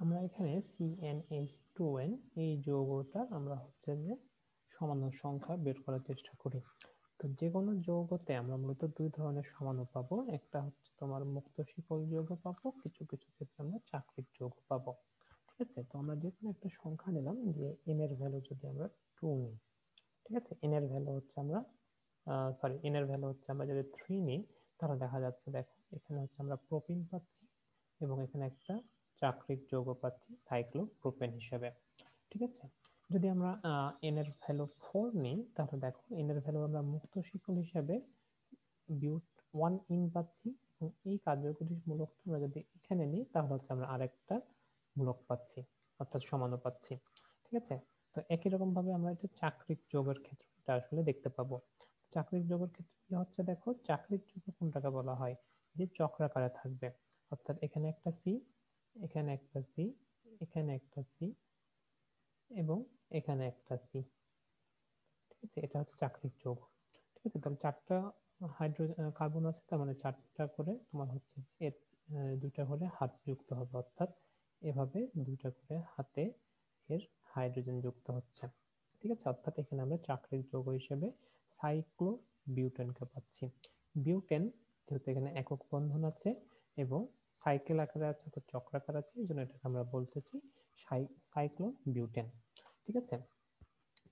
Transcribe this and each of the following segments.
আমরা এখানে CnH2n এই যৌগটা আমরা হচ্ছে যে সমাণু সংখ্যা বের করার চেষ্টা করি। তো যে কোনো যৌগতে আমরা মূলত দুই ধরনের সমাণু পাবো, একটা হচ্ছে তোমার মুক্ত শিকল যৌগ পাবো, কিছু কিছু ক্ষেত্রে আমরা চাকরিক যৌগ পাবো। ঠিক আছে, তো আমরা যে কোনো একটা সংখ্যা নিলাম, যে n এর ভ্যালু যদি আমরা 2 নিই, ঠিক আছে, n এর ভ্যালু হচ্ছে আমরা যদি 3 নিই, তাহলে দেখা যাচ্ছে দেখো এখানে হচ্ছে আমরা প্রোপিন পাচ্ছি এবং এখানে একটা চাকরিক যৌগ পাচ্ছি সাইক্লোপ্রোপেন হিসেবে। ঠিক আছে, যদি আমরা n এর ভ্যালু 4 নিই, তাহলে দেখো n এর ভ্যালু আমরা মুক্ত শিকল হিসেবে বিউট 1 ইন পাচ্ছি, এবং এই কার্যকরী মূলকটা আমরা যদি এখানে নিই, তাহলে হচ্ছে আমরা আরেকটা মূলক পাচ্ছি, অর্থাৎ সমাণু পাচ্ছি। ঠিক আছে, তো একই রকম ভাবে আমরা এটা চাকরিক যোগের ক্ষেত্রে এটা আসলে দেখতে পাবো। চাকরিক যোগের ক্ষেত্রে কি হচ্ছে, দেখো চাকরিক যোগ কোনটাকে বলা হয়, যে চক্রাকারে থাকবে, অর্থাৎ এখানে একটা সি, এখানে একটা সি, এখানে একটা সি এবং এখানে একটা সি। ঠিক আছে, এটা হচ্ছে চাকরিক যৌগ। ঠিক আছে, তাহলে চারটা হাইড্রোজেন কার্বন আছে, তার মানে চারটা করে তোমার হচ্ছে যে দুইটা করে হাত যুক্ত হবে, অর্থাৎ এভাবে দুইটা করে হাতে এর হাইড্রোজেন যুক্ত হচ্ছে। ঠিক আছে, অর্থাৎ এখানে আমরা চাকরিক যৌগ হিসেবে সাইক্লো বিউটেনকে পাচ্ছি। বিউটেন যেহেতু এখানে একক বন্ধন আছে এবং সাইকেল আকারে আছে অর্থাৎ চক্রাকার আছে, এই জন্য এটাকে আমরা বলতেছি সাইক্লো বিউটেন। ঠিক আছে,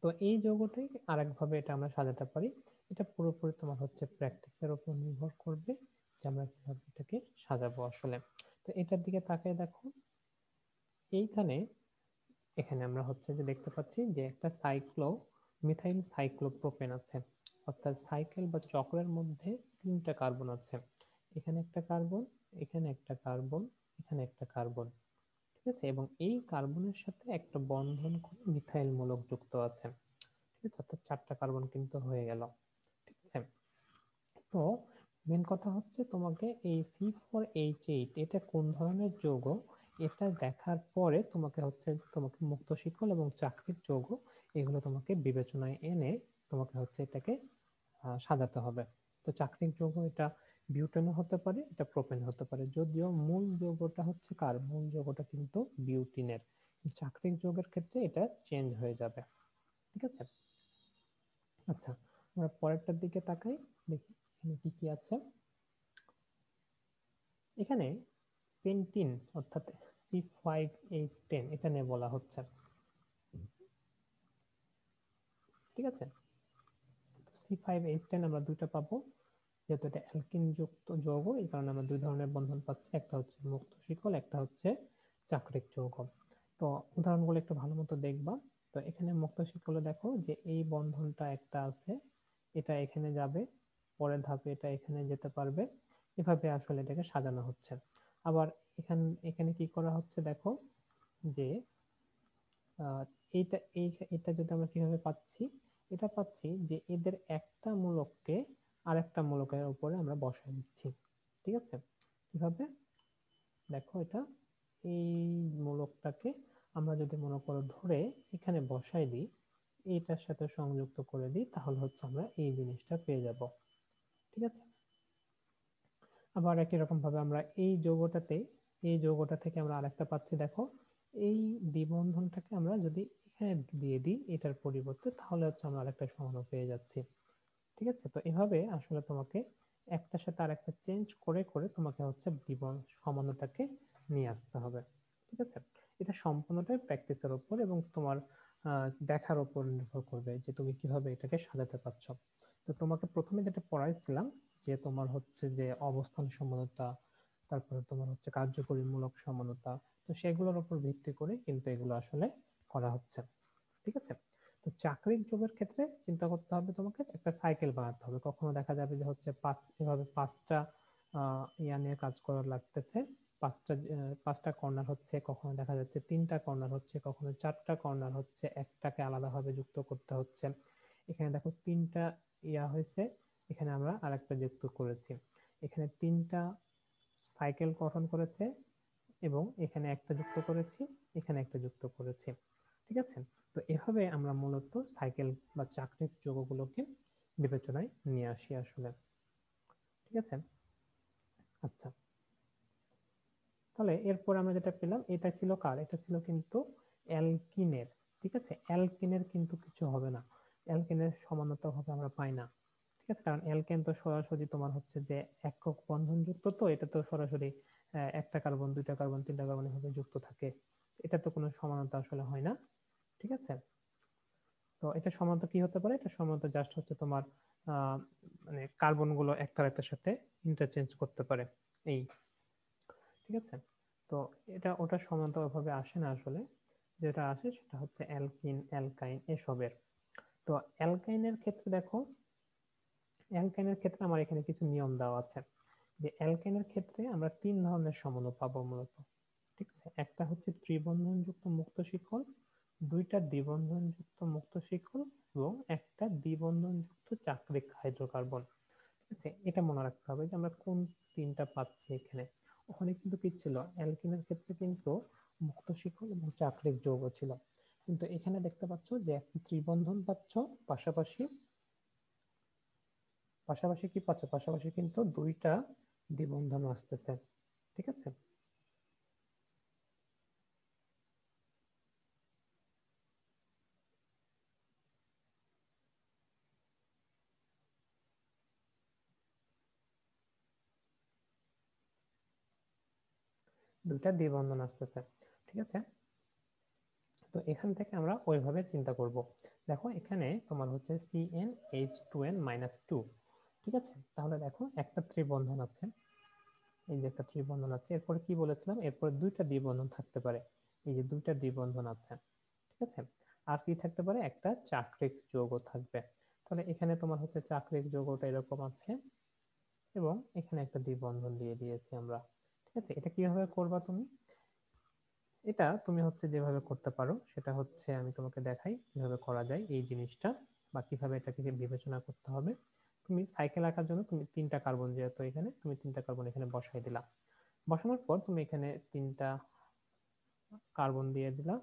তো এই যৌগটাই আরেকভাবে এটা আমরা সাজাতে পারি। এটা পুরোপুরি তোমার হচ্ছে প্র্যাকটিসের উপর নির্ভর করবে যে আমরা কিভাবে এটাকে সাজাবো আসলে। তো এটার দিকে তাকিয়ে দেখো, এইখানে এখানে আমরা হচ্ছে যে দেখতে পাচ্ছি যে একটা মিথাইল সাইক্লোপ্রোপেন আছে, অর্থাৎ সাইকেল বা চক্রের মধ্যে তিনটা কার্বন আছে, এখানে একটা কার্বন, এখানে একটা কার্বন, এখানে একটা কার্বন। ঠিক আছে, এবং এই কার্বনের সাথে একটা বন্ধন করে মিথাইল মূলক যুক্ত আছে। ঠিক আছে, অর্থাৎ চারটা কার্বন কিন্তু হয়ে গেল। ঠিক আছে, তো মেন কথা হচ্ছে তোমাকে এই C4H8 এটা কোন ধরনের যৌগ, এটা দেখার পরে তোমাকে হচ্ছে তোমাকে মুক্ত শিকল এবং চাকরিক যৌগ এগুলো তোমাকে বিবেচনায় এনে তোমাকে হচ্ছে এটাকে সাজাতে হবে। তো চাকরিক যৌগ এটা বিউটেনও হতে পারে, এটা প্রোপেন হতে পারে, যদিও মূল যৌগটা হচ্ছে কার, মূল যৌগটা কিন্তু বিউটিনের। চাকরিক যৌগের ক্ষেত্রে এটা চেঞ্জ হয়ে যাবে। ঠিক আছে, আচ্ছা আমরা পরেরটার দিকে তাকাই, দেখি এখানে কি কি আছে। এখানে পেন্টিন অর্থাৎ C5H10 এটা নিয়ে বলা হচ্ছে। ঠিক আছে, C5H10 আমরা দুইটা পাবো, যেহেতু এটা অ্যালকিন যুক্ত যৌগ, এই কারণে আমরা দুই ধরনের বন্ধন পাচ্ছি, একটা হচ্ছে মুক্ত শিকল, একটা হচ্ছে চাকরিক যৌগ। তো উদাহরণগুলো একটু ভালো মতো দেখবা। তো এখানে মুক্ত শিকলে দেখো যে এই বন্ধনটা একটা আছে, এটা এখানে যাবে, পরের ধাপে এটা এখানে যেতে পারবে, এভাবে আসলে এটাকে সাজানো হচ্ছে। আবার এখানে এখানে কি করা হচ্ছে দেখো, যে আহ, এটা যদি আমরা কিভাবে পাচ্ছি, এটা পাচ্ছি যে এদের একটা মূলককে আরেকটা মূলকের উপরে আমরা বসাই দিচ্ছি। ঠিক আছে, কিভাবে দেখো, এটা এই মূলকটাকে আমরা যদি মনে করো ধরে এখানে বসাই দিই, এইটার সাথে সংযুক্ত করে দিই, তাহলে হচ্ছে আমরা এই জিনিসটা পেয়ে যাব। ঠিক আছে, আবার একই রকম ভাবে আমরা এই যৌগটা থেকে আমরা আরেকটা পাচ্ছি দেখো, এই দ্বিবন্ধনটাকে আমরা যদি এখানে দিয়ে দিই এটার পরিবর্তে, তাহলে হচ্ছে আমরা আরেকটা সমাণু পেয়ে যাচ্ছি। ঠিক আছে, তো এভাবে আসলে তোমাকে একটার সাথে আরেকটা চেঞ্জ করে করে তোমাকে হচ্ছে সমাণুটাকে নিয়ে আসতে হবে। ঠিক আছে, এটা সম্পূর্ণটাই প্র্যাকটিসের উপর এবং তোমার দেখার উপর নির্ভর করবে যে তুমি কিভাবে এটাকে সাজাতে পারছো। তো তোমাকে প্রথমে যেটা পড়াইছিলাম, যে তোমার হচ্ছে যে অবস্থান সমানতা, তারপরে তোমার হচ্ছে কার্যকরীমূলক সমানতা, তো সেগুলোর উপর ভিত্তি করে কিন্তু এগুলো আসলে করা হচ্ছে। ঠিক আছে, তো চাকরিক যোগের ক্ষেত্রে চিন্তা করতে হবে, তোমাকে একটা সাইকেল বানাতে হবে। কখনো দেখা যাবে যে হচ্ছে এভাবে পাঁচটা ইয়া নিয়ে কাজ করা লাগতেছে, পাঁচটা কর্নার হচ্ছে, কখনো দেখা যাচ্ছে তিনটা কর্নার হচ্ছে, কখনো চারটা কর্নার হচ্ছে, একটাকে আলাদাভাবে যুক্ত করতে হচ্ছে। এখানে দেখো তিনটা ইয়া হয়েছে, এখানে আমরা আরেকটা যুক্ত করেছি, এখানে তিনটা সাইকেল গঠন করেছে এবং এখানে একটা যুক্ত করেছি, এখানে একটা যুক্ত করেছি। ঠিক আছে, তো এভাবে আমরা মূলত সাইকেল বা চাকরিক যৌগগুলোকে বিবেচনায় নিয়ে আসি আসলে। ঠিক আছে, আচ্ছা তাহলে এরপর আমরা যেটা পেলাম, এটা ছিল কার, এটা ছিল কিন্তু অ্যালকিনের। ঠিক আছে, অ্যালকিনের কিন্তু কিছু হবে না, অ্যালকিনের সমানতা ভাবে আমরা পাই না। ঠিক আছে, কারণ অ্যালকেন তো সরাসরি তোমার হচ্ছে যে একক বন্ধনযুক্ত, তো এটা তো সরাসরি একটা কার্বন, দুইটা কার্বন, তিনটা কার্বন এভাবে যুক্ত থাকে, এটা তো কোনো সমানতা আসলে হয় না। ঠিক আছে, তো এটা সমানতা কি হতে পারে, এটা সমানতা জাস্ট হচ্ছে তোমার মানে কার্বন গুলো একটার একটার সাথে ইন্টারচেঞ্জ করতে পারে এই। ঠিক আছে, তো এটা ওটা সমানতা ওইভাবে আসে না আসলে, যেটা আসে সেটা হচ্ছে অ্যালকিন, অ্যালকাইন এসবের। তো অ্যালকাইনের ক্ষেত্রে দেখো, অ্যালকাইনের ক্ষেত্রে আমার এখানে কিছু নিয়ম দেওয়া আছে, যে অ্যালকাইনের ক্ষেত্রে আমরা তিন ধরনের সমণু পাবো মূলত। ঠিক আছে, একটা হচ্ছে ত্রিবন্ধনযুক্ত মুক্ত শিকল, দুইটা দ্বিবন্ধনযুক্ত মুক্ত শিকল, এবং একটা দ্বিবন্ধনযুক্ত চাক্রিক হাইড্রোকার্বন। ঠিক আছে, এটা মনে রাখতে হবে যে আমরা কোন তিনটা পাচ্ছি এখানে। ওখানে কিন্তু কি ছিল, অ্যালকিনের ক্ষেত্রে কিন্তু মুক্ত শিকল এবং চাক্রিক যৌগ ছিল, কিন্তু এখানে দেখতে পাচ্ছ যে একটা ত্রিবন্ধন পাচ্ছ, পাশাপাশি পাশাপাশি কি পাচ্ছ, পাশাপাশি কিন্তু দুইটা দ্বিবন্ধন আসতেছে। ঠিক আছে, দুইটা দ্বিবন্ধন আসতেছে। ঠিক আছে, তো এখান থেকে আমরা ওইভাবে চিন্তা করব। দেখো এখানে তোমার হচ্ছে CnH2n-2। ঠিক আছে, তাহলে দেখো একটা ত্রিবন্ধন আছে, এই যে একটা ত্রিবন্ধন আছে, এরপরে কি বলেছিলাম, এরপরে দুইটা দ্বিবন্ধন থাকতে পারে, এই যে দুইটা দ্বিবন্ধন আছে। ঠিক আছে, আর কি থাকতে পারে, একটা চাক্রিক যৌগ থাকবে। তাহলে এখানে তোমার হচ্ছে চাক্রিক যৌগটা এরকম আছে, এবং এখানে একটা দ্বিবন্ধন দিয়ে দিয়েছি আমরা। ঠিক আছে, এটা কিভাবে করবা তুমি, এটা তুমি হচ্ছে যেভাবে করতে পারো সেটা হচ্ছে আমি তোমাকে দেখাই কিভাবে করা যায় এই জিনিসটা, বা কিভাবে এটাকে বিবেচনা করতে হবে। তুমি সাইকেল আঁকার জন্য তুমি তিনটা কার্বন, যেহেতু এখানে তুমি তিনটা কার্বন এখানে বসাই দিলা, বসানোর পর তুমি এখানে তিনটা কার্বন দিয়ে দিলা।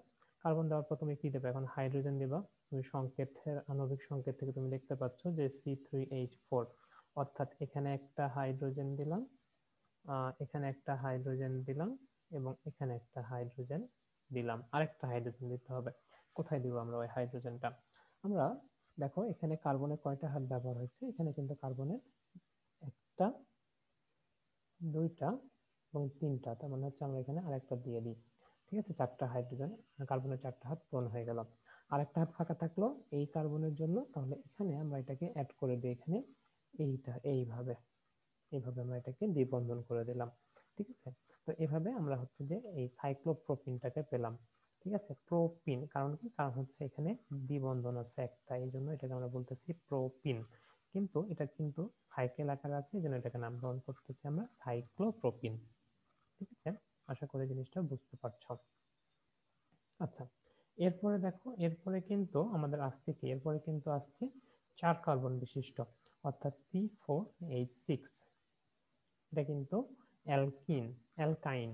কার্বন দেওয়ার পর তুমি কি দেবে, এখন হাইড্রোজেন দিবা। তুমি সংকেতের আণবিক সংকেত থেকে তুমি দেখতে পাচ্ছ যে C3H4, অর্থাৎ এখানে একটা হাইড্রোজেন দিলাম, এখানে একটা হাইড্রোজেন দিলাম, এবং এখানে একটা হাইড্রোজেন দিলাম, আরেকটা হাইড্রোজেন দিতে হবে। কোথায় দিব আমরা ওই হাইড্রোজেনটা, আমরা দেখো এখানে কার্বনের কয়টা হাত ব্যবহার হয়েছে, এখানে কিন্তু কার্বনের একটা, দুইটা এবং তিনটা, তার মানে হচ্ছে আমরা এখানে আরেকটা দিয়ে দিই। ঠিক আছে, চারটা হাইড্রোজেন, কার্বনের চারটা হাত পূরণ হয়ে গেল। আরেকটা হাত ফাঁকা থাকলো এই কার্বনের জন্য, তাহলে এখানে আমরা এটাকে অ্যাড করে দিই, এখানে এইটা এইভাবে, এইভাবে আমরা এটাকে দ্বিবন্ধন করে দিলাম। ঠিক আছে, তো এভাবে আমরা হচ্ছে যে এই সাইক্লোপ্রোপিনটাকে পেলাম। ঠিক আছে, প্রোপিন, কারণ কি, কারণ হচ্ছে এখানে দ্বিবন্ধন আছে একটা, এই জন্য এটাকে আমরা বলতেছি প্রোপিন, কিন্তু এটা কিন্তু সাইকেল আকারে আছে, এই জন্য এটাকে নামকরণ করতেছি আমরা সাইক্লোপ্রোপিন। ঠিক আছে, আশা করি জিনিসটা বুঝতে পারছো। আচ্ছা, এরপরে দেখো, এরপরে কিন্তু আমাদের আসছে কি, এরপরে কিন্তু আসছে চার কার্বন বিশিষ্ট, অর্থাৎ C4H6। এটা কিন্তু অ্যালকিন, অ্যালকাইন।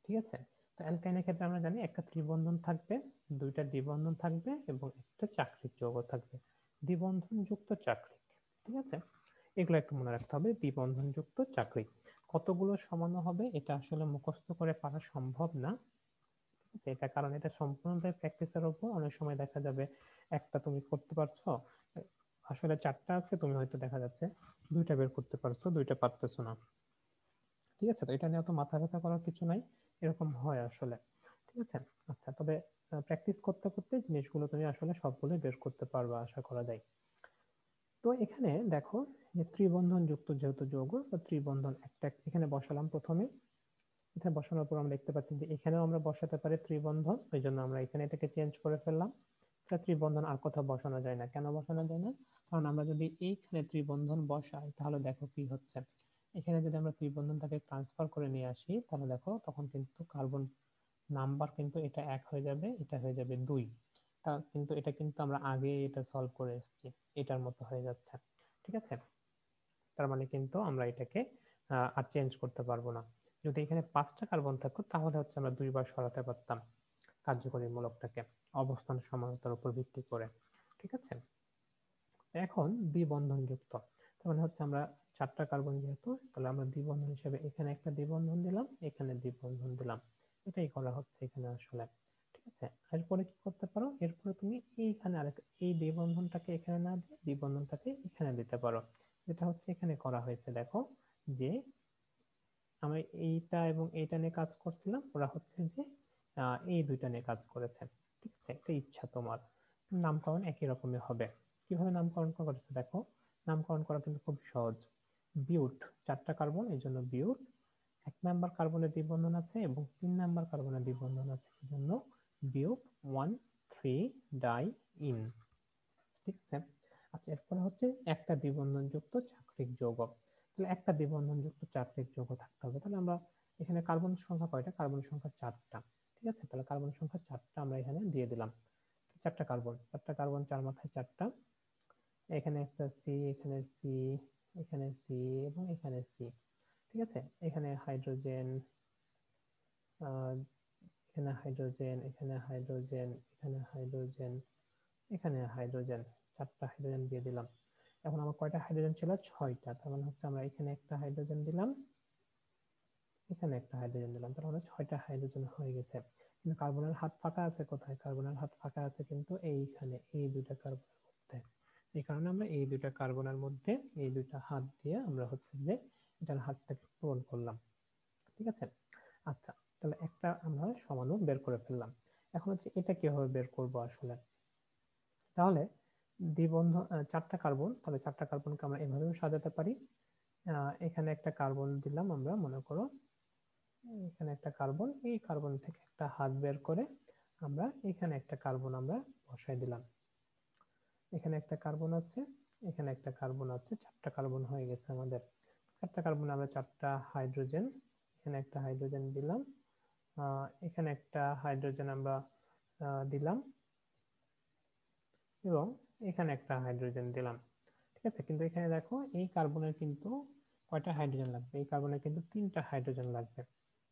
ঠিক আছে, তো অ্যালকাইনের ক্ষেত্রে আমরা জানি একটা ত্রিবন্ধন থাকবে, দুইটা দ্বিবন্ধন থাকবে, এবং একটা চাক্রিক যৌগ থাকবে, দ্বিবন্ধন যুক্ত চাক্রিক। ঠিক আছে, এগুলো একটু মনে রাখতে হবে, দ্বিবন্ধন যুক্ত চাক্রিক। কতগুলো সমানো হবে এটা আসলে মুখস্থ করে পারা সম্ভব না। ঠিক আছে, এটা কারণ এটা সম্পূর্ণটাই প্র্যাকটিসের উপর, অনেক সময় দেখা যাবে একটা তুমি করতে পারছো, আসলে চারটা আছে, তুমি হয়তো দেখা যাচ্ছে দুইটা বের করতে পারছো, দুইটা পারতেছো না। ঠিক আছে, তো এটা নিয়ে অত মাথা ব্যথা করার কিছু নাই, এরকম হয় আসলে। ঠিক আছে, আচ্ছা, তবে প্র্যাকটিস করতে করতে জিনিসগুলো তুমি আসলে সবগুলোই বের করতে পারবা আশা করা যায়। তো এখানে দেখো যে ত্রিবন্ধন যুক্ত যেহেতু যৌগ, তো ত্রিবন্ধন একটা এখানে বসালাম প্রথমে, এখানে বসানোর পর আমরা দেখতে পাচ্ছি যে এখানেও আমরা বসাতে পারি ত্রিবন্ধন, ওই জন্য আমরা এখানে এটাকে চেঞ্জ করে ফেললাম। এটা ত্রিবন্ধন আর কোথাও বসানো যায় না, কেন বসানো যায় না, কারণ আমরা যদি এইখানে ত্রিবন্ধন বসাই তাহলে দেখো কি হচ্ছে, এখানে যদি আমরা ত্রিবন্ধনটাকে ট্রান্সফার করে নিয়ে আসি, তাহলে দেখো তখন কিন্তু কার্বন নাম্বার কিন্তু এটা এক হয়ে যাবে, এটা হয়ে যাবে দুই। তা কিন্তু এটা কিন্তু আমরা আগে এটা সলভ করে এসেছি, এটার মতো হয়ে যাচ্ছে। ঠিক আছে, তার মানে কিন্তু আমরা এটাকে আর চেঞ্জ করতে পারবো না। যদি এখানে পাঁচটা কার্বন থাকতো তাহলে হচ্ছে আমরা দুইবার সরাতে পারতাম কার্যকরী মূলকটাকে অবস্থান সমানতার উপর ভিত্তি করে। ঠিক আছে, এখন দ্বিবন্ধন যুক্ত, মানে হচ্ছে আমরা 4টা কার্বন যেহেতু, তাহলে আমরা দ্বিবন্ধন হিসেবে এখানে একটা দ্বিবন্ধন দিলাম, এখানে দ্বিবন্ধন দিলাম। এটাই করা হচ্ছে এখানে আসলে। ঠিক আছে, এরপরে কি করতে পারো, এরপরে তুমি এইখানে আরেক এই দ্বিবন্ধনটাকে এখানে না দিয়ে দ্বিবন্ধনটাকে এখানে দিতে পারো। যেটা হচ্ছে এখানে করা হয়েছে, দেখো যে আমরা এইটা এবং এইটা নিয়ে কাজ করছিলাম, ওরা হচ্ছে যে এই দুইটা নিয়ে কাজ করেছে। ঠিক আছে, একটা ইচ্ছা তোমার, নামকরণ একই রকমের হবে। কিভাবে নামকরণ করেছে দেখো, নামকরণ করা কিন্তু খুব সহজ। বিউট, 4টা কার্বন, এই জন্য বিউট। 1 নাম্বার কার্বনের দ্বিবন্ধন আছে এবং 3 নাম্বার কার্বনের দ্বিবন্ধন আছে, এই জন্য বিউট 1,3 ডাই ইন। ঠিক আছে। আচ্ছা, এরপরে হচ্ছে একটা দ্বিবন্ধন যুক্ত চাকরিক যৌগ। তাহলে একটা দ্বিবন্ধন যুক্ত চাকরিক যৌগ থাকতে হবে। তাহলে আমরা এখানে কার্বন সংখ্যা কয়টা, কার্বন সংখ্যা 4টা। ঠিক আছে, তাহলে কার্বন সংখ্যা 4টা আমরা এখানে দিয়ে দিলাম। 4টা কার্বন, 4 মাথায় 4টা। এখানে একটা সি, এখানে সি, এখানে সি এবং এখানে সি। ঠিক আছে, এখানে হাইড্রোজেন, এখানে হাইড্রোজেন, এখানে হাইড্রোজেন, এখানে হাইড্রোজেন, এখানে হাইড্রোজেন। 4টা হাইড্রোজেন দিয়ে দিলাম। এখন আমার কয়টা হাইড্রোজেন ছিল, 6টা। তার মানে হচ্ছে আমরা এখানে একটা হাইড্রোজেন দিলাম, এখানে একটা হাইড্রোজেন দিলাম, তার মানে 6টা হাইড্রোজেন হয়ে গেছে। কিন্তু কার্বনের হাত ফাঁকা আছে কোথায়, কার্বনের হাত ফাঁকা আছে কিন্তু এইখানে, এই দুইটা কার্বনের মধ্যে। এই কারণে আমরা এই দুইটা কার্বনের মধ্যে এই দুইটা হাত দিয়ে আমরা হচ্ছে যে এটার হাতটাকে পূরণ করলাম। ঠিক আছে। আচ্ছা, তাহলে একটা আমরা সমাণু বের করে ফেললাম। এখন হচ্ছে এটা কিভাবে বের করব আসলে। তাহলে দ্বিবন্ধন 4টা কার্বন, তাহলে 4টা কার্বনকে আমরা এভাবেও সাজাতে পারি। এখানে একটা কার্বন দিলাম আমরা, মনে করো এখানে একটা কার্বন, এই কার্বন থেকে একটা হাত বের করে আমরা এখানে একটা কার্বন আমরা বসাই দিলাম। এখানে একটা কার্বন আছে, এখানে একটা কার্বন আছে, 4টা কার্বন হয়ে গেছে আমাদের। 4টা কার্বন আমরা 4টা হাইড্রোজেন, এখানে একটা হাইড্রোজেন দিলাম, এখানে একটা হাইড্রোজেন আমরা দিলাম এবং এখানে একটা হাইড্রোজেন দিলাম। ঠিক আছে, কিন্তু এখানে দেখো এই কার্বনের কিন্তু কয়টা হাইড্রোজেন লাগবে, এই কার্বনের কিন্তু 3টা হাইড্রোজেন লাগবে।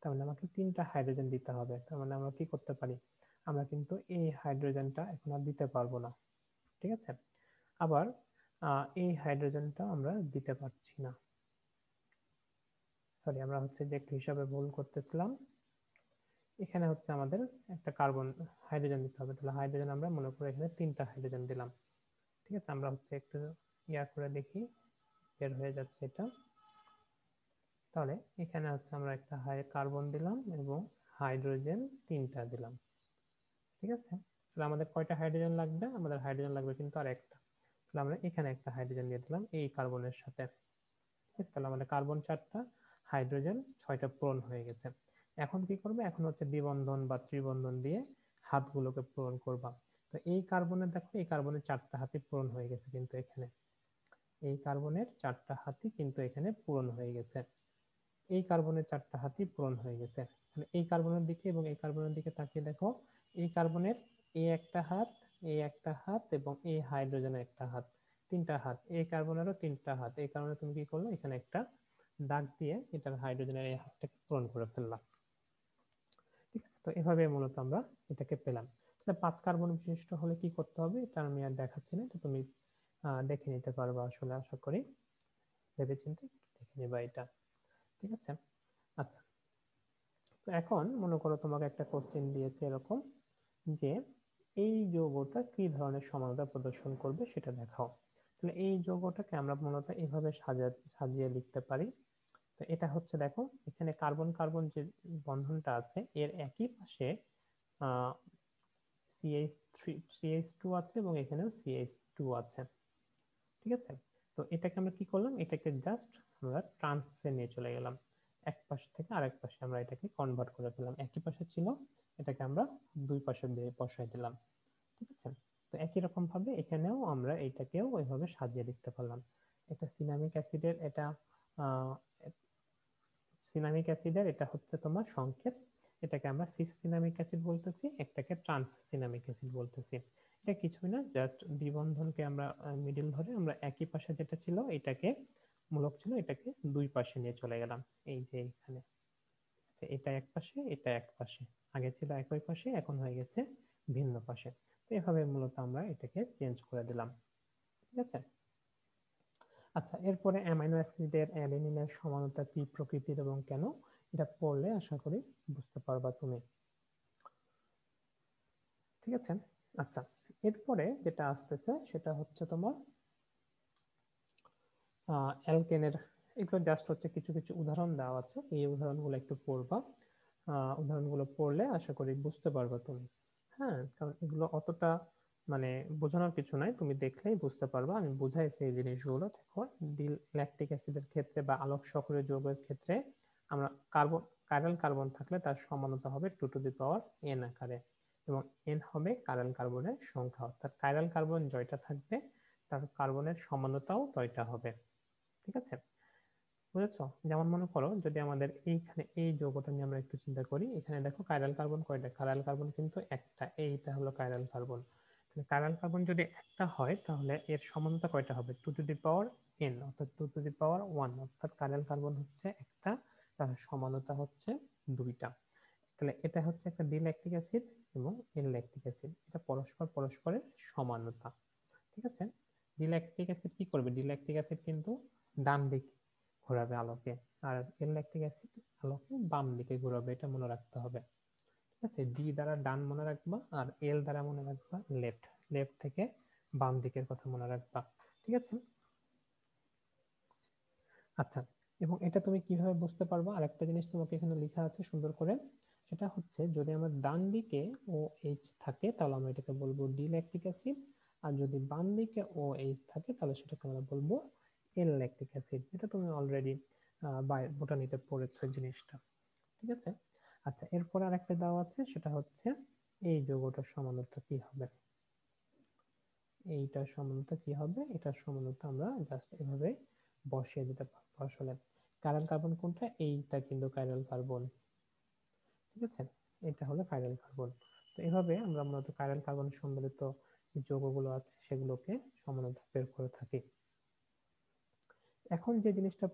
তার মানে আমাকে 3টা হাইড্রোজেন দিতে হবে। তার মানে আমরা কি করতে পারি, আমরা কিন্তু এই হাইড্রোজেনটা এখন আর দিতে পারবো না। ঠিক আছে, আবার এই হাইড্রোজেনটা আমরা দিতে পারছি না। সরি, আমরা হচ্ছে যে একটু হিসাবে ভুল করতেছিলাম। এখানে হচ্ছে আমাদের একটা কার্বন হাইড্রোজেন দিতে হবে। তাহলে হাইড্রোজেন আমরা মনে করি এখানে 3টা হাইড্রোজেন দিলাম। ঠিক আছে, আমরা হচ্ছে একটু ইয়া করে দেখি, বের হয়ে যাচ্ছে এটা। তাহলে এখানে হচ্ছে আমরা একটা কার্বন দিলাম এবং হাইড্রোজেন 3টা দিলাম। ঠিক আছে, তাহলে আমাদের কয়টা হাইড্রোজেন লাগবে, আমাদের হাইড্রোজেন লাগবে কিন্তু আর একটা। তাহলে আমরা এখানে একটা হাইড্রোজেন দিয়ে দিলাম এই কার্বনের সাথে। ঠিক আছে, তাহলে আমাদের কার্বন 4টা, হাইড্রোজেন 6টা পূরণ হয়ে গেছে। এখন কি করবে, এখন হচ্ছে দ্বিবন্ধন বা ত্রিবন্ধন দিয়ে হাতগুলোকে পূরণ করবা। তো এই কার্বনের দেখো, এই কার্বনের 4টা হাতই পূরণ হয়ে গেছে কিন্তু এখানে, এই কার্বনের 4টা হাতই কিন্তু এখানে পূরণ হয়ে গেছে। এই কার্বনের 4টা হাতই পূরণ হয়ে গেছে। তাহলে এই কার্বনের দিকে এবং এই কার্বনের দিকে তাকিয়ে দেখো, এই কার্বনের এই একটা হাত, এই একটা হাত এবং এই হাইড্রোজেনের একটা হাত, 3টা হাত। এই কার্বনেরও 3টা হাত। এই কারণে তুমি কি করলে, এখানে একটা দাগ দিয়ে এটার হাইড্রোজেনের এই হাতটাকে পূরণ করে ফেললাম। ঠিক আছে, তো এভাবে মূলত আমরা এটাকে পেলাম। তাহলে 5 কার্বন বিশিষ্ট হলে কি করতে হবে, এটা আমি আর দেখাচ্ছি না, এটা তুমি দেখে নিতে পারবে আসলে, আশা করি ভেবেচিন্তে দেখে নিবা এটা। ঠিক আছে। আচ্ছা, তো এখন মনে করো তোমাকে একটা কোশ্চেন দিয়েছে এরকম যে এই যৌগটা কি ধরনের সমানতা প্রদর্শন করবে সেটা দেখাও। তাহলে এই যৌগটাকে আমরা মূলত এইভাবে সাজিয়ে লিখতে পারি। তো এটা হচ্ছে দেখো, এখানে কার্বন কার্বন যে বন্ধনটা আছে এর একই পাশে CH3 আছে এবং এখানেও CH2 আছে। ঠিক আছে, তো এটাকে আমরা কি করলাম, এটাকে জাস্ট আমরা ট্রান্সে নিয়ে চলে গেলাম, এক পাশ থেকে আরেক পাশে আমরা এটাকে কনভার্ট করে ফেললাম। একই পাশে ছিল, এটাকে আমরা দুই পাশে দিয়ে বসাই দিলাম। ঠিক আছে, তো একই রকম ভাবে এখানেও আমরা এটাকেও ওইভাবে সাজিয়ে লিখতে পারলাম। এটা সিনামিক অ্যাসিডের, এটা সিনামিক অ্যাসিডের এটা হচ্ছে তোমার সংকেত, এটাকে আমরা সিস সিনামিক অ্যাসিড বলতেছি, একটাকে ট্রান্স সিনামিক অ্যাসিড বলতেছি। এটা কিছুই না, জাস্ট দ্বিবন্ধনকে আমরা মিডিল ধরে আমরা একই পাশে যেটা ছিল এটাকে, মূলক ছিল, এটাকে দুই পাশে নিয়ে চলে গেলাম। এই যে এখানে এটা এক পাশে, এটা এক পাশে, আগে ছিল একই পাশে, এখন হয়ে গেছে ভিন্ন পাশে। তো এভাবে মূলত আমরা এটাকে চেঞ্জ করে দিলাম। ঠিক আছে। আচ্ছা, এরপরে অ্যামাইনো অ্যাসিডের অ্যাডেনিনের সমানতা কি প্রকৃতির এবং কেন, এটা পড়লে আশা করি বুঝতে পারবা তুমি। ঠিক আছে। আচ্ছা, এরপরে যেটা আসতেছে সেটা হচ্ছে তোমার অ্যালকেনের, এগুলো জাস্ট হচ্ছে কিছু কিছু উদাহরণ দেওয়া আছে, এই উদাহরণগুলো একটু পড়বা। উদাহরণগুলো পড়লে আশা করি বুঝতে পারবা তুমি। হ্যাঁ, কারণ এগুলো অতটা মানে বোঝানোর কিছু নাই, তুমি দেখলেই বুঝতে পারবা। আমি বুঝাইছি এই জিনিসগুলো। দেখো, ল্যাকটিক অ্যাসিডের ক্ষেত্রে বা আলোক সক্রিয় যৌগের ক্ষেত্রে আমরা কাইরাল কার্বন থাকলে তার সমানতা হবে 2n আকারে, এবং n হবে কাইরাল কার্বনের সংখ্যা, অর্থাৎ কাইরাল কার্বন জয়টা থাকবে তার কার্বনের সমানতাও তয়টা হবে। ঠিক আছে, বুঝেছো? যেমন মনে করো যদি আমাদের এইখানে এই যৌগটা নিয়ে আমরা একটু চিন্তা করি, এখানে দেখো কাইরাল কার্বন কয়টা, কাইরাল কার্বন কিন্তু একটা, এইটা হলো কাইরাল কার্বন। কাইরাল কার্বন যদি একটা হয় তাহলে এর সমানতা কয়টা হবে, 2n, অর্থাৎ 2 to the power 1, অর্থাৎ কাইরাল কার্বন হচ্ছে একটা, তার সমানতা হচ্ছে দুইটা। তাহলে এটা হচ্ছে একটা ডিল্যাকটিক অ্যাসিড এবং এল ল্যাকটিক অ্যাসিড, এটা পরস্পর পরস্পরের সমানতা। ঠিক আছে, ডিল্যাকটিক অ্যাসিড কি করবে, ডিল্যাকটিক অ্যাসিড কিন্তু ডান দিক ঘোরাবে আলোকে, আর এল ল্যাকটিক অ্যাসিড আলোকে বাম দিকে ঘোরাবে, এটা মনে রাখতে হবে। ঠিক আছে, ডি দ্বারা ডান মনে রাখবা, আর এল দ্বারা মনে রাখবা লেফট, লেফট থেকে বাম দিকের কথা মনে রাখবা। ঠিক আছে। আচ্ছা, এবং এটা তুমি কিভাবে বুঝতে পারবা, আরেকটা জিনিস তোমাকে এখানে লেখা আছে সুন্দর করে, সেটা হচ্ছে যদি আমার ডান দিকে ও এইচ থাকে তাহলে আমরা এটাকে বলবো ডি ল্যাকটিক অ্যাসিড, আর যদি বাম দিকে ও এইচ থাকে তাহলে সেটাকে আমরা বলবো এল ল্যাকটিক অ্যাসিড। এটা তুমি অলরেডি বোটানিতে পড়েছো এই জিনিসটা। ঠিক আছে। আচ্ছা, এরপর আরেকটা দেওয়া আছে, সেটা হচ্ছে এই যৌগটার সমানতা কি হবে, এইটার সমানতা কি হবে, এটার সমানতা আমরা জাস্ট এভাবে বসিয়ে দিতে পারবো। আসলে কাইরাল কার্বন কোনটা, এইটা কিন্তু কাইরাল কার্বন। ঠিক আছে, এটা হলো কাইরাল কার্বন। তো এভাবে আমরা মূলত কাইরাল কার্বন সম্বলিত যে যৌগগুলো আছে সেগুলোকে সমানতা বের করে থাকি। এখন যে জিনিসটা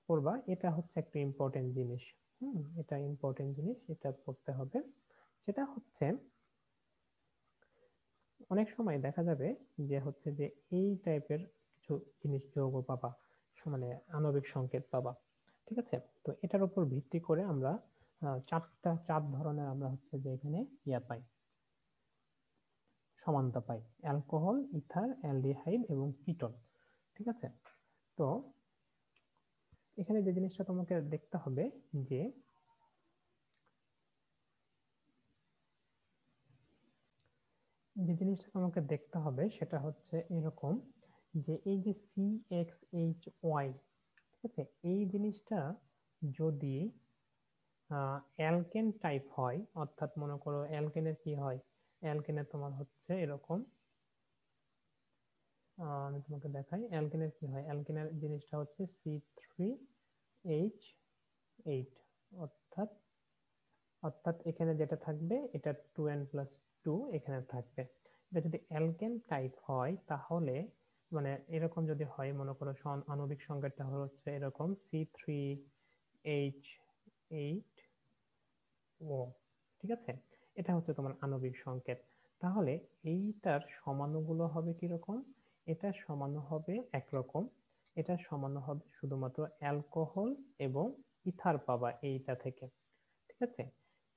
পড়বা এটা হচ্ছে একটা ইম্পর্টেন্ট জিনিস। এটা ইম্পর্টেন্ট জিনিস, এটা পড়তে হবে। সেটা হচ্ছে অনেক সময় দেখা যাবে যে হচ্ছে যে এই টাইপের কিছু জিনিস যৌগ পাবা, মানে আণবিক সংকেত পাবা। ঠিক আছে, তো এটার উপর ভিত্তি করে আমরা চার ধরনের আমরা হচ্ছে যে এখানে পাই, সমানতা পাই, অ্যালকোহল, ইথার, অ্যালডিহাইড এবং কিটোন। ঠিক আছে, তো এখানে যে জিনিসটা তোমাকে দেখতে হবে যে সেটা হচ্ছে এরকম, যে এই যে CXHY, ঠিক আছে, এই জিনিসটা যদি অ্যালকেন টাইপ হয়, অর্থাৎ মনে করো অ্যালকেনের কি হয়, অ্যালকেনের তোমার হচ্ছে এরকম, আমি তোমাকে দেখাই অ্যালকেনের কি হয়, অ্যালকেনের জিনিসটা হচ্ছে C3H8, অর্থাৎ অর্থাৎ এখানে যেটা থাকবে এটা 2n+2 এখানে থাকবে। এটা যদি অ্যালকেন টাইপ হয় তাহলে মানে এরকম যদি হয়, মনে করো আণবিক সংকেতটা হচ্ছে এরকম C3H8O। ঠিক আছে, এটা হচ্ছে তোমার আণবিক সংকেত। তাহলে এইটার সমানুগুলো হবে কিরকম, এটার সমানু হবে একরকম, এটার সমানু হবে শুধুমাত্র অ্যালকোহল এবং ইথার পাবা এইটা থেকে। ঠিক আছে,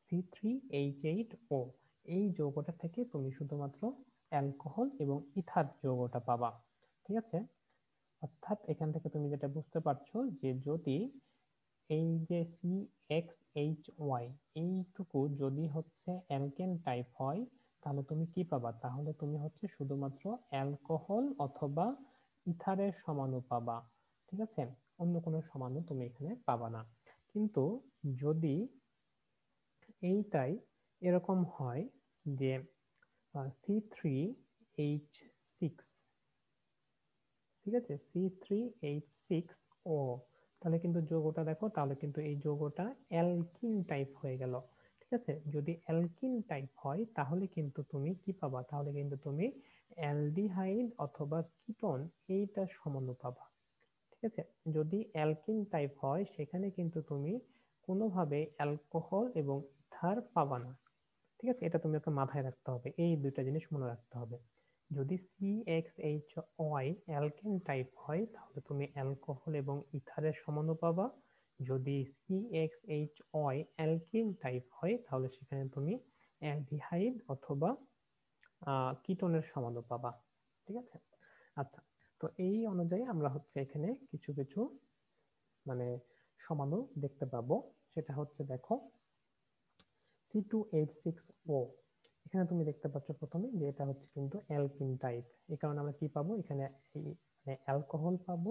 C3H8O, এই যৌগটা থেকে তুমি শুধুমাত্র অ্যালকোহল এবং ইথার যৌগটা পাবা। ঠিক আছে, অর্থাৎ এখান থেকে তুমি যেটা বুঝতে পারছো যে যদি এই যে CXHY এইটুকু যদি হচ্ছে অ্যালকেন টাইপ হয় তাহলে তুমি কি পাবা, তাহলে তুমি হচ্ছে শুধুমাত্র অ্যালকোহল অথবা ইথারের সমাণু পাবা। ঠিক আছে, অন্য কোনো সমাণু তুমি এখানে পাবা না। কিন্তু যদি এইটাই এরকম হয় যে C3H6, ঠিক আছে, C3H6O, তাহলে কিন্তু যৌগটা দেখো, তাহলে কিন্তু এই যৌগটা অ্যালকিন টাইপ হয়ে গেল। ঠিক আছে, যদি অ্যালকিন টাইপ হয় তাহলে কিন্তু তুমি কি পাবা, তাহলে কিন্তু তুমি অ্যালডিহাইড অথবা কিটোন এইটা সমাণু পাবা। ঠিক আছে, যদি অ্যালকিন টাইপ হয় সেখানে কিন্তু তুমি কোনোভাবে অ্যালকোহল এবং ইথার পাবা না। ঠিক আছে, এটা তুমি একটা মাথায় রাখতে হবে, এই দুইটা জিনিস মনে রাখতে হবে। যদি CXHOI অ্যালকেন টাইপ হয় তাহলে তুমি অ্যালকোহল এবং ইথারের সমাণু পাবা। যদি CXHOI অ্যালকিন টাইপ হয় তাহলে সেখানে তুমি অ্যালডিহাইড অথবা কিটোনের সমাণু পাবা। ঠিক আছে। আচ্ছা, তো এই অনুযায়ী আমরা হচ্ছে এখানে কিছু কিছু মানে সমাণু দেখতে পাবো। সেটা হচ্ছে দেখো C2H6O, এখানে তুমি দেখতে পাচ্ছ প্রথমে যে এটা হচ্ছে কিন্তু অ্যালকিন টাইপ। এই কারণে আমরা কি পাবো এখানে, মানে অ্যালকোহল পাবো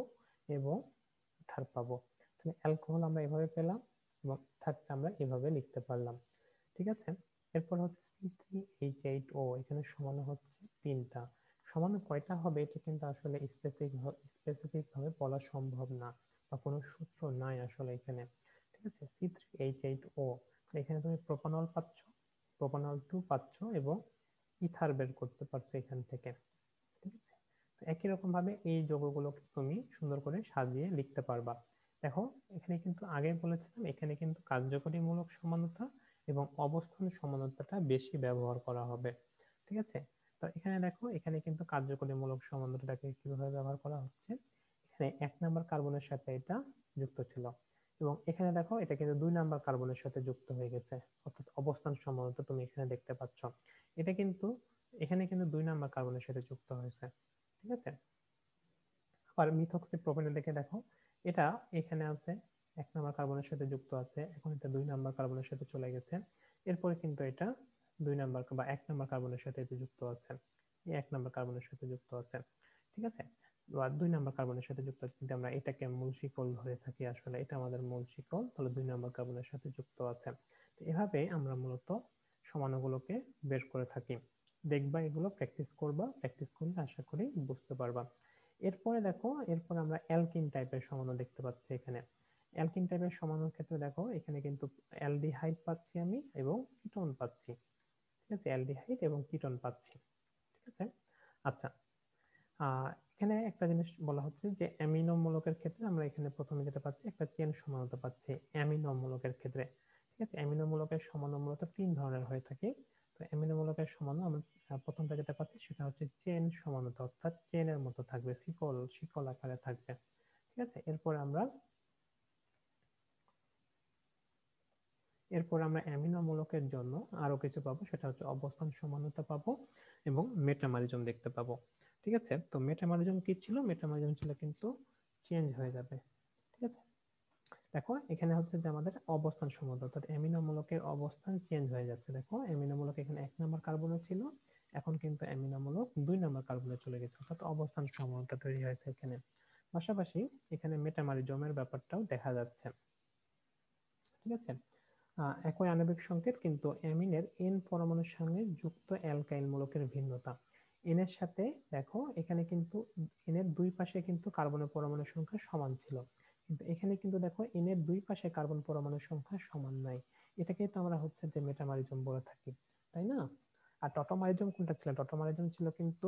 এবং ইথার পাবো। অ্যালকোহল আমরা এভাবে পেলাম এবং ইথারটা আমরা এভাবে লিখতে পারলাম। ঠিক আছে। এরপর হচ্ছে C3H8O, এখানে সমাণু হচ্ছে তিনটা। সমাণু কয়টা হবে এটা কিন্তু আসলে স্পেসিফিক ভাবে বলা সম্ভব না, বা কোনো সূত্র নাই আসলে এখানে। ঠিক আছে। C3H8O, এখানে তুমি প্রোপানল পাচ্ছ, প্রোপানল 2 পাচ্ছ এবং ইথার বের করতে পারছো এখান থেকে। ঠিক আছে। তো একই রকম ভাবে এই যৌগগুলোকে তুমি সুন্দর করে সাজিয়ে লিখতে পারবা। দেখো এখানে কিন্তু আগে বলেছিলাম এখানে কিন্তু কার্যকরীমূলক সমানতা এবং অবস্থান সমানতাটা বেশি ব্যবহার করা হবে। ঠিক আছে। তো এখানে দেখো এখানে কিন্তু কার্যকরীমূলক সমানতাটাকে কিভাবে ব্যবহার করা হচ্ছে, এখানে 1 নাম্বার কার্বনের সাথে এটা যুক্ত ছিল এবং এখানে দেখো এটা কিন্তু 2 নাম্বার কার্বনের সাথে যুক্ত হয়ে গেছে, অর্থাৎ অবস্থান সমানতা তুমি এখানে দেখতে পাচ্ছ। এটা কিন্তু এখানে কিন্তু 2 নাম্বার কার্বনের সাথে যুক্ত হয়েছে। ঠিক আছে। আবার মিথক্সি প্রোপেনের দিকে দেখো, এটা এখানে আছে 1 নাম্বার কার্বনের সাথে যুক্ত আছে, এখন এটা 2 নাম্বার কার্বনের সাথে চলে গেছে। এরপরে কিন্তু এটা 2 নাম্বার বা 1 নাম্বার কার্বনের সাথে যুক্ত আছে, এই 1 নাম্বার কার্বনের সাথে যুক্ত আছে। ঠিক আছে। বা 2 নাম্বার কার্বনের সাথে যুক্ত আছে, কিন্তু আমরা এটাকে মূল শিকল ধরে থাকি, আসলে এটা আমাদের মূল শিকল, তাহলে 2 নাম্বার কার্বনের সাথে যুক্ত আছে। তো এভাবে আমরা মূলত সমাণুগুলোকে বের করে থাকি। দেখবা এগুলো প্র্যাকটিস করবা, প্র্যাকটিস করলে আশা করি বুঝতে পারবা। এরপরে দেখো, এরপর আমরা অ্যালকিন টাইপের সমাণু দেখতে পাচ্ছি এখানে। অ্যালকিন টাইপের সমাণুর ক্ষেত্রে দেখো এখানে কিন্তু অ্যালডিহাইড পাচ্ছি আমি এবং কিটোন পাচ্ছি। ঠিক আছে, অ্যালডিহাইড এবং কিটোন পাচ্ছি। ঠিক আছে। আচ্ছা, এখানে একটা জিনিস বলা হচ্ছে যে অ্যামিনো মূলকের ক্ষেত্রে আমরা এখানে প্রথমে যেটা পাচ্ছি একটা চেন সমানতা পাচ্ছি অ্যামিনো মূলকের ক্ষেত্রে। ঠিক আছে। অ্যামিনো মূলকের সমাণু মূলত 3 ধরনের হয়ে থাকে। তো অ্যামিনো মূলকের সমাণু আমরা প্রথমটা যেটা পাচ্ছি সেটা হচ্ছে চেন সমানতা, অর্থাৎ চেনের মতো থাকবে, শিকল শিকল আকারে থাকবে। ঠিক আছে। এরপর আমরা অ্যামিনো মূলকের জন্য আরো কিছু পাবো, সেটা হচ্ছে অবস্থান সমানতা পাবো এবং মেটামারিজম দেখতে পাবো। ঠিক আছে। তো মেটামারিজম কি ছিল, মেটামারিজম ছিল কিন্তু চেঞ্জ হয়ে যাবে। ঠিক আছে। দেখো এখানে হচ্ছে যে আমাদের অবস্থান সমানতা, অর্থাৎ অ্যামিনো মূলকের অবস্থান চেঞ্জ হয়ে যাচ্ছে। দেখো অ্যামিনো মূলক এখানে 1 নাম্বার কার্বনে ছিল, এখন কিন্তু অ্যামিনো মূলক 2 নাম্বার কার্বনে চলে গেছে, অর্থাৎ অবস্থান সমানতা তৈরি হয়েছে এখানে। পাশাপাশি এখানে মেটামারিজমের ব্যাপারটাও দেখা যাচ্ছে। ঠিক আছে। একই আণবিক সংকেত, কিন্তু অ্যামিনের এন পরমাণুর সঙ্গে যুক্ত অ্যালকাইল মূলকের ভিন্নতা। এন এর সাথে দেখো এখানে কিন্তু এন এর দুই পাশে কিন্তু কার্বনের পরমাণুর সংখ্যা সমান ছিল, কিন্তু এখানে কিন্তু দেখো এন এর দুই পাশে কার্বন পরমাণুর সংখ্যা সমান নাই। এটাকে তো আমরা হচ্ছে যে মেটামারিজম বলে থাকি, তাই না? আর টটোমারিজম কোনটা ছিল, টটোমারিজম ছিল কিন্তু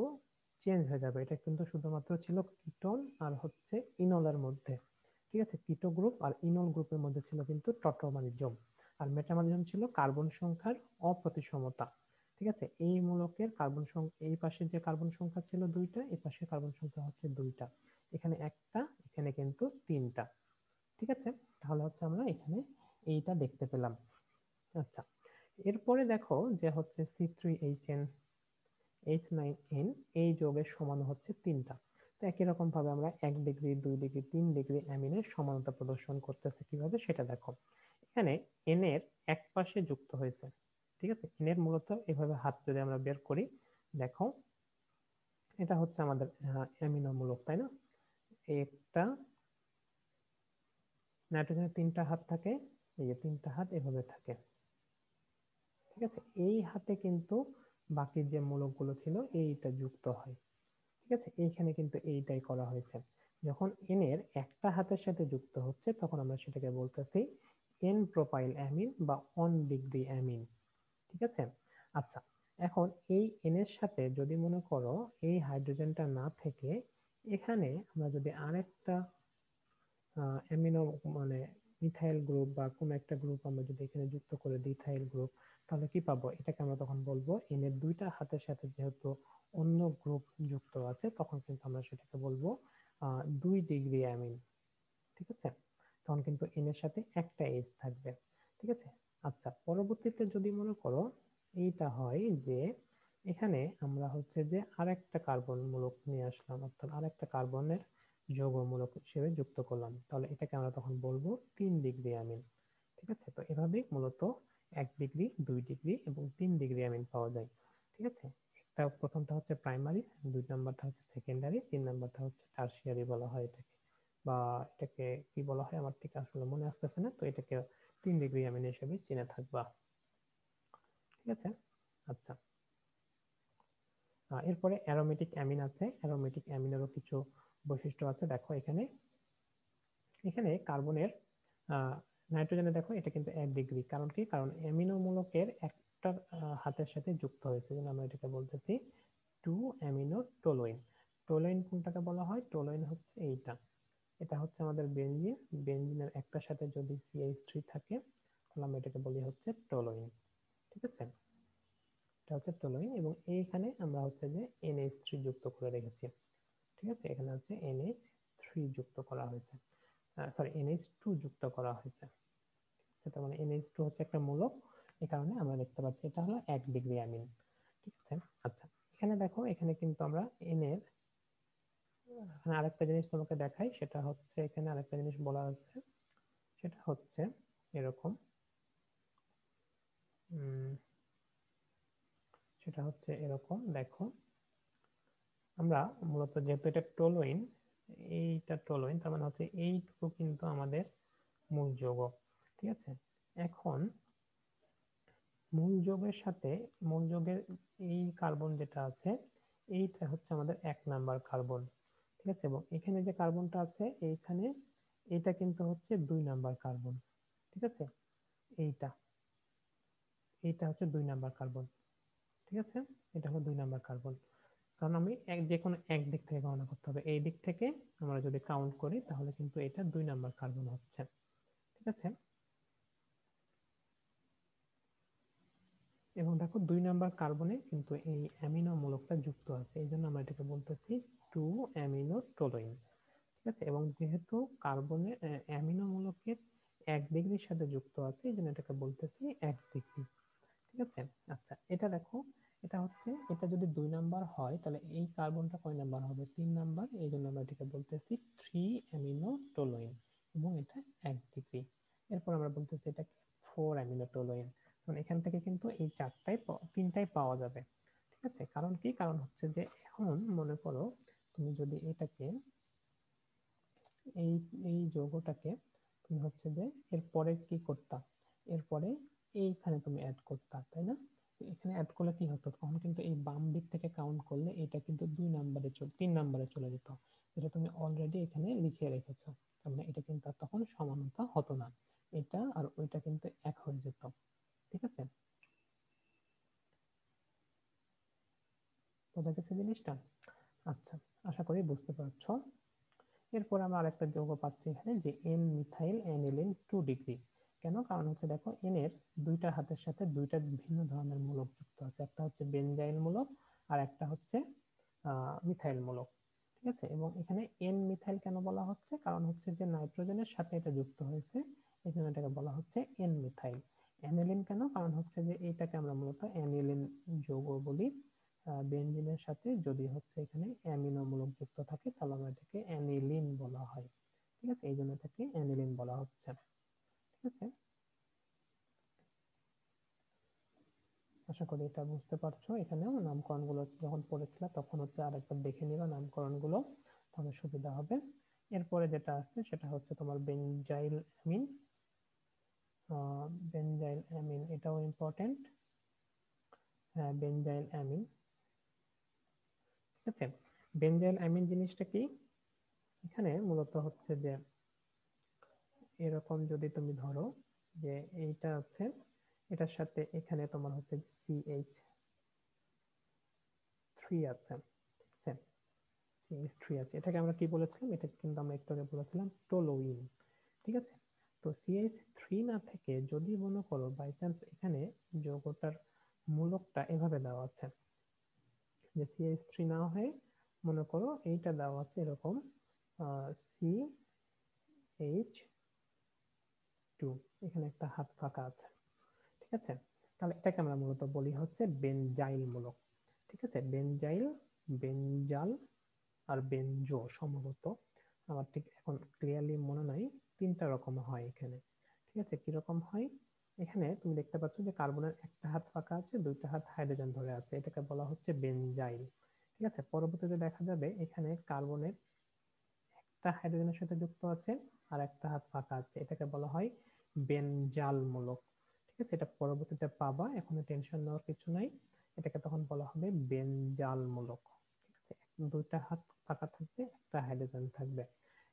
চেঞ্জ হয়ে যাবে, এটা কিন্তু শুধুমাত্র ছিল কিটোন আর হচ্ছে ইনলের মধ্যে। ঠিক আছে, কিটো গ্রুপ আর ইনল গ্রুপের মধ্যে ছিল কিন্তু টটোমারিজম। আর মেটামারিজম ছিল কার্বন সংখ্যার অপ্রতিসমতা। ঠিক আছে, এই মূলকের কার্বন সংখ্যা, এই পাশে যে কার্বন সংখ্যা ছিল 2টা, এই পাশে কার্বন সংখ্যা হচ্ছে 2টা, এখানে একটা, এখানে কিন্তু 3টা। ঠিক আছে, তাহলে হচ্ছে আমরা এখানে এইটা দেখতে পেলাম। আচ্ছা, এরপরে দেখো যে হচ্ছে C3H9N, এই যৌগের সমাণু হচ্ছে 3টা। তো একই রকম ভাবে আমরা 1 ডিগ্রি, 2 ডিগ্রি, 3 ডিগ্রি অ্যামিনের সমানতা প্রদর্শন করতেছে কিভাবে সেটা দেখো। এখানে এন এর এক পাশে যুক্ত হয়েছে। ঠিক আছে, এন এর মূলত এভাবে হাত যদি আমরা বের করি, দেখো এটা হচ্ছে আমাদের অ্যামিনো মূলক, তাই না? একটা নাইট্রোজেনের 3টা হাত থাকে, এই যে 3টা হাত এভাবে থাকে। ঠিক আছে, এই হাতে কিন্তু বাকি যে মূলকগুলো ছিল এইটা যুক্ত হয়। ঠিক আছে, এইখানে কিন্তু এইটাই করা হয়েছে। যখন এন এর একটা হাতের সাথে যুক্ত হচ্ছে তখন আমরা সেটাকে বলতেছি এন প্রোপাইল অ্যামিন বা অন ডিগ্রি অ্যামিন। ঠিক আছে। আচ্ছা, এখন এই এন এর সাথে যদি মনে করো এই হাইড্রোজেনটা না থেকে এখানে আমরা যদি আরেকটা অ্যামিনো মানে মিথাইল গ্রুপ বা কোনো একটা গ্রুপ আমরা যদি এখানে যুক্ত করে দিই ইথাইল গ্রুপ, তাহলে কি পাবো? এটাকে আমরা তখন বলবো এন এর দুইটা হাতের সাথে যেহেতু অন্য গ্রুপ যুক্ত আছে, তখন কিন্তু আমরা সেটাকে বলবো 2 ডিগ্রি অ্যামিন। ঠিক আছে, তখন কিন্তু এন এর সাথে একটা এইচ থাকবে। ঠিক আছে, আচ্ছা পরবর্তীতে যদি মনে করো এইটা হয় যে এখানে আমরা হচ্ছে যে আরেকটা কার্বন মূলক নিয়ে আসলাম, অর্থাৎ আরেকটা কার্বনের যৌগমূলক হিসেবে যুক্ত করলাম, তাহলে এটাকে আমরা তখন বলবো 3 ডিগ্রি অ্যামিন। ঠিক আছে, তো এভাবেই মূলত 1 ডিগ্রি, 2 ডিগ্রি এবং 3 ডিগ্রি অ্যামিন পাওয়া যায়। ঠিক আছে, একটা প্রথমটা হচ্ছে প্রাইমারি, 2 নম্বরটা হচ্ছে সেকেন্ডারি, 3 নম্বরটা হচ্ছে টার্সিয়ারি বলা হয় এটাকে, বা এটাকে কি বলা হয় আমার ঠিক আসলে মনে আসতেছে না, তো এটাকে 3 ডিগ্রি অ্যামিন হিসেবে চিনে থাকবা। ঠিক আছে, আচ্ছা এরপরে অ্যারোমেটিক অ্যামিন আছে। অ্যারোমেটিক অ্যামিনেরও কিছু বৈশিষ্ট্য আছে, দেখো এখানে এখানে কার্বনের নাইট্রোজেনে দেখো এটা কিন্তু 1 ডিগ্রি, কারণ কি? কারণ অ্যামিনো মূলকের একটা হাতের সাথে যুক্ত হয়েছে, যেন আমরা এটাকে বলতেছি 2 অ্যামিনো টোলুইন। টোলুইন কোনটাকে বলা হয়? টোলুইন হচ্ছে এইটা, এটা হচ্ছে আমাদের বেনজিন। বেনজিনের একটার সাথে যদি CH3 থাকে, তাহলে আমরা এটাকে বলি হচ্ছে টোলুইন। ঠিক আছে, এটা হচ্ছে টোলুইন, এবং এইখানে আমরা হচ্ছে যে NH3 যুক্ত করে রেখেছি। ঠিক আছে, এখানে হচ্ছে NH3 যুক্ত করা হয়েছে, সরি NH2 যুক্ত করা হয়েছে। সেটা মানে NH2 হচ্ছে একটা মূলক, এই কারণে আমরা দেখতে পাচ্ছি এটা হলো 1 ডিগ্রি অ্যামিন। ঠিক আছে, আচ্ছা এখানে দেখো এখানে কিন্তু আমরা এন এর আরেকটা জিনিস তোমাকে দেখাই, সেটা হচ্ছে এখানে আরেকটা জিনিস বলা আছে, সেটা হচ্ছে এরকম, সেটা হচ্ছে এরকম, দেখো আমরা মূলত যেহেতু এটা টোলুইন, এইটা টোলুইন, তার মানে হচ্ছে এইটুকু কিন্তু আমাদের মূল যৌগ। ঠিক আছে, এখন মূল যৌগের সাথে মূল যৌগের এই কার্বন যেটা আছে, এইটা হচ্ছে আমাদের 1 নাম্বার কার্বন। ঠিক আছে, এবং এখানে যে কার্বনটা আছে এইখানে, এটা কিন্তু হচ্ছে 2 নাম্বার কার্বন। ঠিক আছে, এইটা এইটা হচ্ছে 2 নাম্বার কার্বন। ঠিক আছে, এটা হলো 2 নাম্বার কার্বন, কারণ আমি যে কোনো এক দিক থেকে গণনা করতে হবে, এই দিক থেকে আমরা যদি কাউন্ট করি তাহলে কিন্তু এটা 2 নাম্বার কার্বন হচ্ছে। ঠিক আছে, এবং দেখো 2 নাম্বার কার্বনে কিন্তু এই অ্যামিনো মূলকটা যুক্ত আছে, এই জন্য আমরা এটাকে বলতেছি 2 অ্যামিনো টোলুইন। ঠিক আছে, এবং যেহেতু কার্বনের অ্যামিনো মূলকের 1 ডিগ্রির সাথে যুক্ত আছে, এই জন্য এটাকে বলতেছি 1 ডিগ্রি। ঠিক আছে, আচ্ছা এটা দেখো, এটা হচ্ছে এটা যদি 2 নাম্বার হয় তাহলে এই কার্বনটা কয় নাম্বার হবে? 3 নাম্বার, এই জন্য আমরা এটাকে বলতেছি 3 অ্যামিনো টোলুইন, এবং এটা 1 ডিগ্রি। এরপর আমরা বলতেছি এটা 4 অ্যামিনো টোলুইন, কারণ এখান থেকে কিন্তু এই তিনটাই পাওয়া যাবে। ঠিক আছে, কারণ কি? কারণ হচ্ছে যে এখন মনে করো তুমি যদি এটাকে এই এই যৌগটাকে তুমি হচ্ছে যে এরপরে কি করতা, এরপরে এইখানে তুমি অ্যাড করতা, তাই না? এখানে অ্যাড করলে কি হতো, তখন কিন্তু এই বাম দিক থেকে কাউন্ট করলে এটা কিন্তু 2 নাম্বারে 3 নাম্বারে চলে যেত, যেটা তুমি অলরেডি এখানে লিখে রেখেছো, তার মানে এটা কিন্তু আর তখন সমানতা হতো না, এটা আর ওইটা কিন্তু এক হয়ে যেত। ঠিক আছে, বোঝা গেছে জিনিসটা? আচ্ছা, আশা করি বুঝতে পারছো। এরপর আমরা আরেকটা যৌগ পাচ্ছি এখানে, যে এন মিথাইল অ্যানিলিন 2 ডিগ্রি। কেন? কারণ হচ্ছে দেখো এন এর দুইটা হাতের সাথে দুইটা ভিন্ন ধরনের মূলক যুক্ত আছে, একটা হচ্ছে বেনজাইল মূলক আর একটা হচ্ছে মিথাইল মূলক। ঠিক আছে, এবং এখানে এন মিথাইল কেন বলা হচ্ছে? কারণ হচ্ছে যে নাইট্রোজেনের সাথে এটা যুক্ত হয়েছে, এই জন্য এটাকে বলা হচ্ছে এন মিথাইল। অ্যানিলিন কেন? কারণ হচ্ছে যে এইটাকে আমরা মূলত অ্যানিলিন যৌগ বলি। বেনজিনের সাথে যদি হচ্ছে এখানে অ্যামিনো মূলক যুক্ত থাকে, তাহলে আমরা এটাকে অ্যানিলিন বলা হয়। ঠিক আছে, এই জন্য এটাকে অ্যানিলিন বলা হচ্ছে। ঠিক আছে, আশা করি এটা বুঝতে পারছো। এখানেও নামকরণগুলো যখন পড়েছিল তখন হচ্ছে আরেকবার দেখে নিবা নামকরণগুলো, তাহলে সুবিধা হবে। এরপরে যেটা আসছে সেটা হচ্ছে তোমার বেনজাইল অ্যামিন। বেনজাইল অ্যামিন এটাও ইম্পর্টেন্ট। হ্যাঁ, বেনজাইল অ্যামিন। ঠিক আছে, বেনজাইল অ্যামিন জিনিসটা কি? এখানে মূলত হচ্ছে যে এরকম যদি তুমি ধরো যে এইটা আছে, এটার সাথে এখানে তোমার হচ্ছে CH3 আছে। ঠিক আছে, CH3 আছে, এটাকে আমরা কি বলেছিলাম? এটাকে কিন্তু আমরা একটু আগে বলেছিলাম টোলুইন। ঠিক আছে, তো CH3 না থেকে যদি মনে করো বাই চান্স এখানে যৌগটার মূলকটা এভাবে দেওয়া আছে, যে CH3 না হয়ে মনে করো এইটা দেওয়া আছে এরকম CH2, এখানে একটা হাত ফাঁকা আছে, ঠিক আছে। তাহলে এটাকে আমরা মূলত বলি হচ্ছে বেনজাইল মূলক, ঠিক আছে। বেনজাইল, বেনজাল আর বেনজো সম্ভবত, আমার ঠিক এখন ক্লিয়ারলি মনে নাই, তিনটা রকম হয় এখানে, ঠিক আছে। কিরকম হয়, এখানে তুমি দেখতে পাচ্ছ যে কার্বনের একটা হাত ফাঁকা আছে, দুইটা হাত হাইড্রোজেন ধরে আছে, এটাকে বলা হচ্ছে বেনজাইল, ঠিক আছে। পরবর্তীতে দেখা যাবে এখানে কার্বনের একটা হাইড্রোজেনের সাথে যুক্ত আছে আর একটা হাত ফাঁকা আছে, এটাকে বলা হয় বেনজাল মূলক, ঠিক আছে। এটা পরবর্তীতে পাবা, এখন টেনশন নেওয়ার কিছু নাই, এটাকে তখন বলা হবে বেনজাল মূলক, ঠিক আছে। দুইটা হাত ফাঁকা থাকবে, একটা হাইড্রোজেন থাকবে,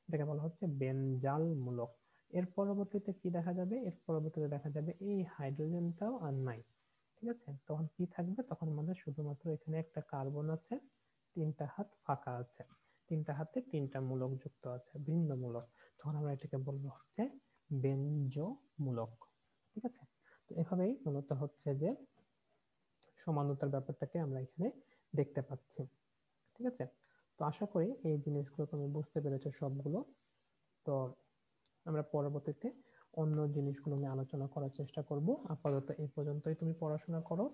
এটাকে বলা হচ্ছে বেনজাল মূলক। এর পরবর্তীতে কি দেখা যাবে, এর পরবর্তীতে দেখা যাবে এই হাইড্রোজেনটাও আর নাই, ঠিক আছে। তখন কি থাকবে, তখন আমাদের শুধুমাত্র এখানে একটা কার্বন আছে, তিনটা হাত ফাঁকা আছে, তিনটা হাতে তিনটা মূলক যুক্ত আছে, ভিন্ন মূলক, তখন আমরা এটাকে বলবো হচ্ছে বেনজো মূলক, ঠিক আছে। তো এভাবেই মূলত হচ্ছে যে সমানতার ব্যাপারটাকে আমরা এখানে দেখতে পাচ্ছি, ঠিক আছে। তো আশা করি এই জিনিসগুলো তুমি বুঝতে পেরেছো সবগুলো। তো আমরা পরবর্তীতে অন্য জিনিসগুলো নিয়ে আলোচনা করার চেষ্টা করব। আপাতত এই পর্যন্তই তুমি পড়াশোনা করো,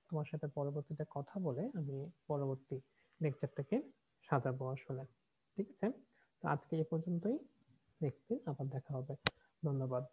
তোমার সাথে পরবর্তীতে কথা বলে আমি পরবর্তী লেকচারটাকে সাজাবো আসলে, ঠিক আছে। তো আজকে এই পর্যন্তই, নেক্সট দিন আবার দেখা হবে। ধন্যবাদ।